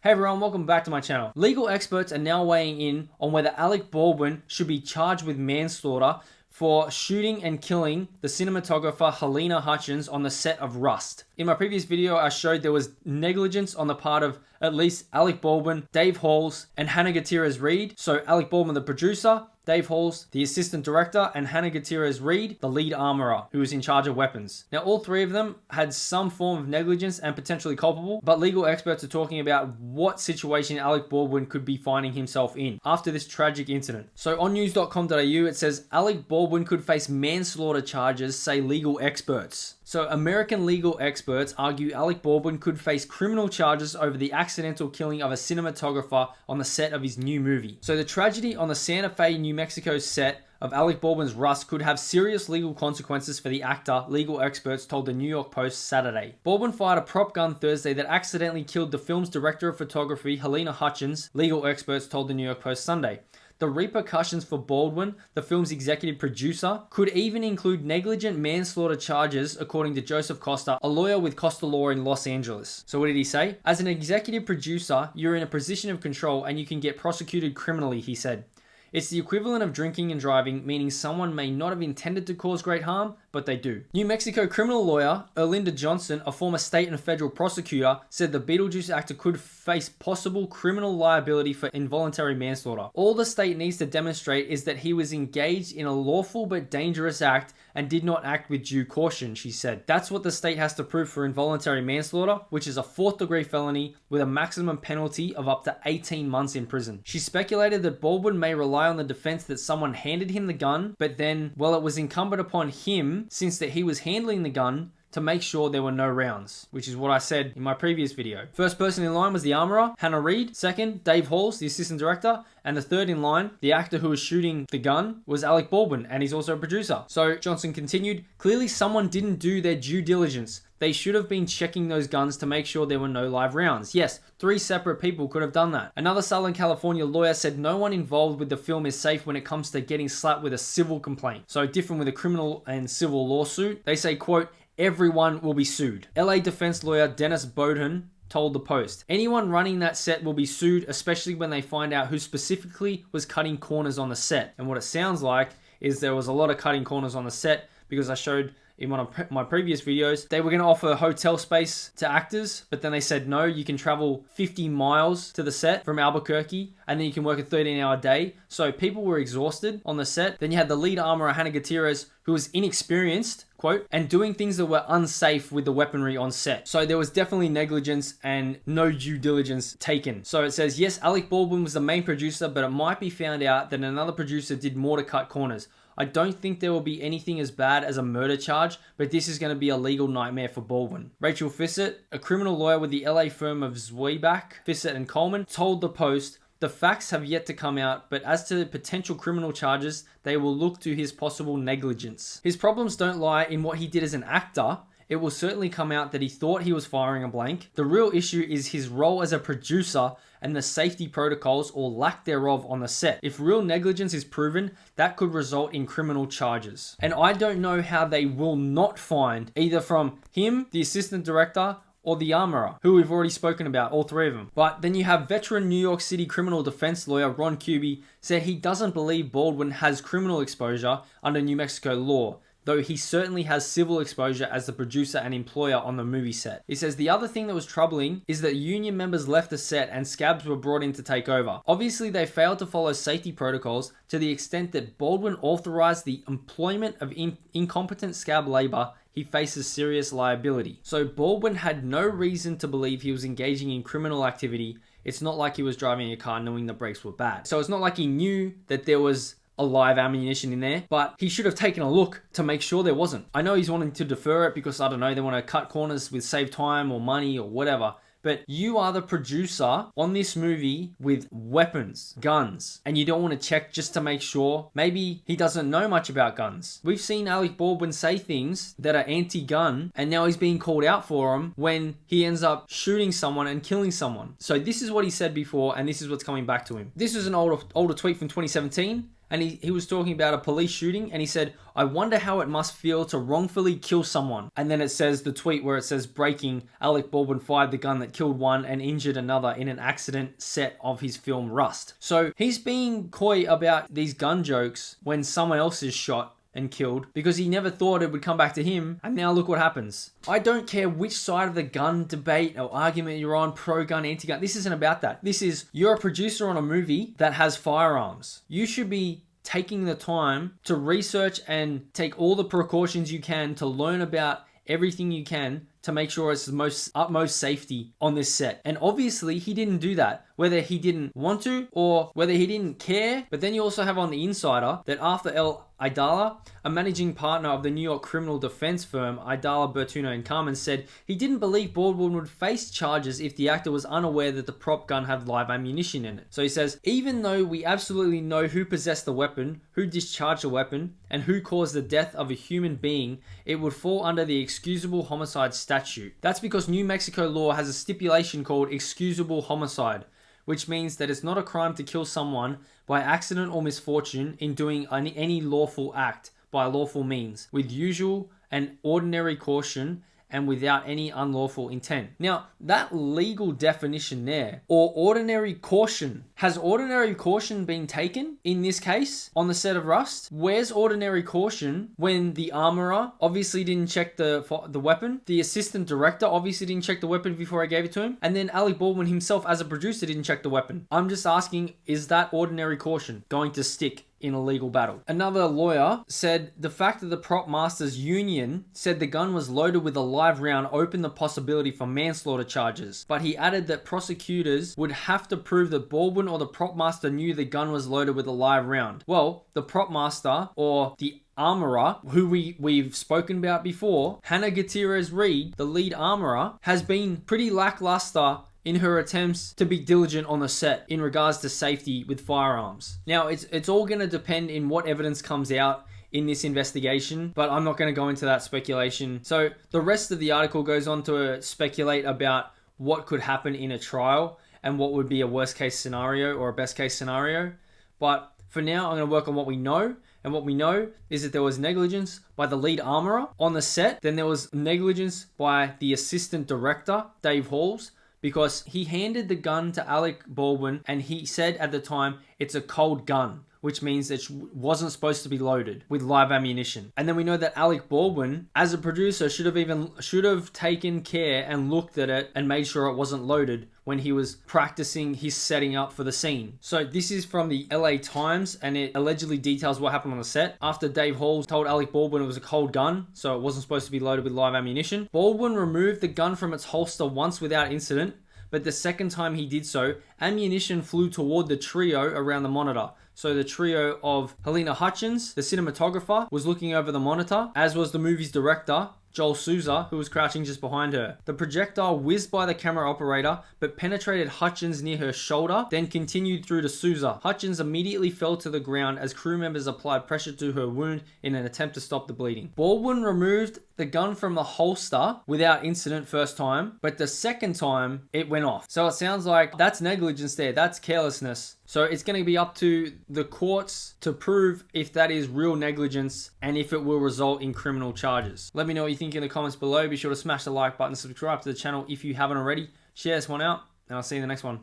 Hey everyone, welcome back to my channel. Legal experts are now weighing in on whether Alec Baldwin should be charged with manslaughter for shooting and killing the cinematographer Halyna Hutchins on the set of Rust. In my previous video, I showed there was negligence on the part of at least Alec Baldwin, Dave Halls, and Hannah Gutierrez-Reed. So Alec Baldwin, the producer, Dave Halls, the assistant director, and Hannah Gutierrez-Reed, the lead armorer, who was in charge of weapons. Now, all three of them had some form of negligence and potentially culpable, but legal experts are talking about what situation Alec Baldwin could be finding himself in after this tragic incident. So on news.com.au, it says Alec Baldwin could face manslaughter charges, say legal experts. So American legal experts argue Alec Baldwin could face criminal charges over the accidental killing of a cinematographer on the set of his new movie. So the tragedy on the Santa Fe, New Mexico set of Alec Baldwin's Rust could have serious legal consequences for the actor, legal experts told the New York Post Saturday. Baldwin fired a prop gun Thursday that accidentally killed the film's director of photography, Halyna Hutchins, legal experts told the New York Post Sunday. The repercussions for Baldwin, the film's executive producer, could even include negligent manslaughter charges, according to Joseph Costa, a lawyer with Costa Law in Los Angeles. So what did he say? As an executive producer, you're in a position of control and you can get prosecuted criminally, he said. It's the equivalent of drinking and driving, meaning someone may not have intended to cause great harm, but they do. New Mexico criminal lawyer Erlinda Johnson, a former state and federal prosecutor, said the Beetlejuice actor could face possible criminal liability for involuntary manslaughter. All the state needs to demonstrate is that he was engaged in a lawful but dangerous act and did not act with due caution, she said. That's what the state has to prove for involuntary manslaughter, which is a 4th-degree felony with a maximum penalty of up to 18 months in prison. She speculated that Baldwin may rely on the defense that someone handed him the gun, but then, well, it was incumbent upon him, since that he was handling the gun, to make sure there were no rounds, which is what I said in my previous video. First person in line was the armorer, Hannah Reed. Second, Dave Halls, the assistant director. And the third in line, the actor who was shooting the gun, was Alec Baldwin, and he's also a producer. So Johnson continued, clearly someone didn't do their due diligence. They should have been checking those guns to make sure there were no live rounds. Yes, 3 separate people could have done that. Another Southern California lawyer said no one involved with the film is safe when it comes to getting slapped with a civil complaint. So different with a criminal and civil lawsuit. They say, quote, everyone will be sued. LA defense lawyer Dennis Bowden told the Post, anyone running that set will be sued, especially when they find out who specifically was cutting corners on the set. And what it sounds like is there was a lot of cutting corners on the set, because I showed in one of my previous videos, they were going to offer hotel space to actors, but then they said, no, you can travel 50 miles to the set from Albuquerque, and then you can work a 13-hour day. So people were exhausted on the set. Then you had the lead armorer, Hannah Gutierrez, who was inexperienced, quote, and doing things that were unsafe with the weaponry on set. So there was definitely negligence and no due diligence taken. So it says, yes, Alec Baldwin was the main producer, but it might be found out that another producer did more to cut corners. I don't think there will be anything as bad as a murder charge, but this is going to be a legal nightmare for Baldwin. Rachel Fissett, a criminal lawyer with the LA firm of Zweibach, Fissett and Coleman, told the Post, the facts have yet to come out, but as to the potential criminal charges, they will look to his possible negligence. His problems don't lie in what he did as an actor. It will certainly come out that he thought he was firing a blank. The real issue is his role as a producer and the safety protocols or lack thereof on the set. If real negligence is proven, that could result in criminal charges. And I don't know how they will not find either from him, the assistant director, or the armorer, who we've already spoken about, all 3 of them. But then you have veteran New York City criminal defense lawyer Ron Kuby said he doesn't believe Baldwin has criminal exposure under New Mexico law, though he certainly has civil exposure as the producer and employer on the movie set. He says the other thing that was troubling is that union members left the set and scabs were brought in to take over. Obviously, they failed to follow safety protocols to the extent that Baldwin authorized the employment of incompetent scab labor. He faces serious liability. So Baldwin had no reason to believe he was engaging in criminal activity. It's not like he was driving a car knowing the brakes were bad. So it's not like he knew that there was a live ammunition in there, but he should have taken a look to make sure there wasn't. I know he's wanting to defer it because, I don't know, they want to cut corners with save time or money or whatever. But you are the producer on this movie with weapons, guns, and you don't want to check just to make sure. Maybe he doesn't know much about guns. We've seen Alec Baldwin say things that are anti-gun, and now he's being called out for them when he ends up shooting someone and killing someone. So this is what he said before, and this is what's coming back to him. This is an older tweet from 2017. and he was talking about a police shooting, and he said, "I wonder how it must feel to wrongfully kill someone." And then it says the tweet where it says, "Breaking, Alec Baldwin fired the gun that killed one and injured another in an accident set of his film Rust." So he's being coy about these gun jokes when someone else is shot and killed because he never thought it would come back to him, and now look what happens. I don't care which side of the gun debate or argument you're on, pro-gun, anti-gun. This isn't about that. This is, you're a producer on a movie that has firearms. You should be taking the time to research and take all the precautions you can to learn about everything you can to make sure it's the utmost safety on this set. And obviously he didn't do that, whether he didn't want to or whether he didn't care. But then you also have on the insider that Arthur L. Idala, a managing partner of the New York criminal defense firm Idala, Bertuno and Carmen, said he didn't believe Baldwin would face charges if the actor was unaware that the prop gun had live ammunition in it. So he says, even though we absolutely know who possessed the weapon, who discharged the weapon, and who caused the death of a human being, it would fall under the excusable homicide statute. That's because New Mexico law has a stipulation called excusable homicide, which means that it's not a crime to kill someone by accident or misfortune in doing any lawful act by lawful means, with usual and ordinary caution and without any unlawful intent. Now, that legal definition there, or ordinary caution, has ordinary caution been taken in this case on the set of Rust? Where's ordinary caution when the armorer obviously didn't check the weapon, the assistant director obviously didn't check the weapon before I gave it to him, and then Alec Baldwin himself as a producer didn't check the weapon? I'm just asking, is that ordinary caution going to stick in a legal battle? Another lawyer said the fact that the prop masters union said the gun was loaded with a live round opened the possibility for manslaughter charges, but he added that prosecutors would have to prove that Baldwin or the prop master knew the gun was loaded with a live round. Well, the prop master or the armorer, who we've spoken about before, Hannah Gutierrez-Reed, the lead armorer, has been pretty lackluster in her attempts to be diligent on the set in regards to safety with firearms. Now, it's all going to depend in what evidence comes out in this investigation, but I'm not going to go into that speculation. So the rest of the article goes on to speculate about what could happen in a trial and what would be a worst case scenario or a best case scenario. But for now, I'm going to work on what we know. And what we know is that there was negligence by the lead armorer on the set. Then there was negligence by the assistant director, Dave Halls, because he handed the gun to Alec Baldwin and he said at the time, it's a cold gun, which means it wasn't supposed to be loaded with live ammunition. And then we know that Alec Baldwin, as a producer, should have taken care and looked at it and made sure it wasn't loaded when he was practicing his setting up for the scene. So this is from the LA Times, and it allegedly details what happened on the set. After Dave Halls told Alec Baldwin it was a cold gun, so it wasn't supposed to be loaded with live ammunition, Baldwin removed the gun from its holster once without incident, but the second time he did so, ammunition flew toward the trio around the monitor. So the trio of Halyna Hutchins, the cinematographer, was looking over the monitor, as was the movie's director, Joel Souza, who was crouching just behind her. The projectile whizzed by the camera operator, but penetrated Hutchins near her shoulder, then continued through to Souza. Hutchins immediately fell to the ground as crew members applied pressure to her wound in an attempt to stop the bleeding. Baldwin removed the gun from the holster without incident first time, but the second time it went off. So it sounds like that's negligence there, that's carelessness. So it's going to be up to the courts to prove if that is real negligence and if it will result in criminal charges. Let me know what you think in the comments below. Be sure to smash the like button, subscribe to the channel if you haven't already. Share this one out, and I'll see you in the next one.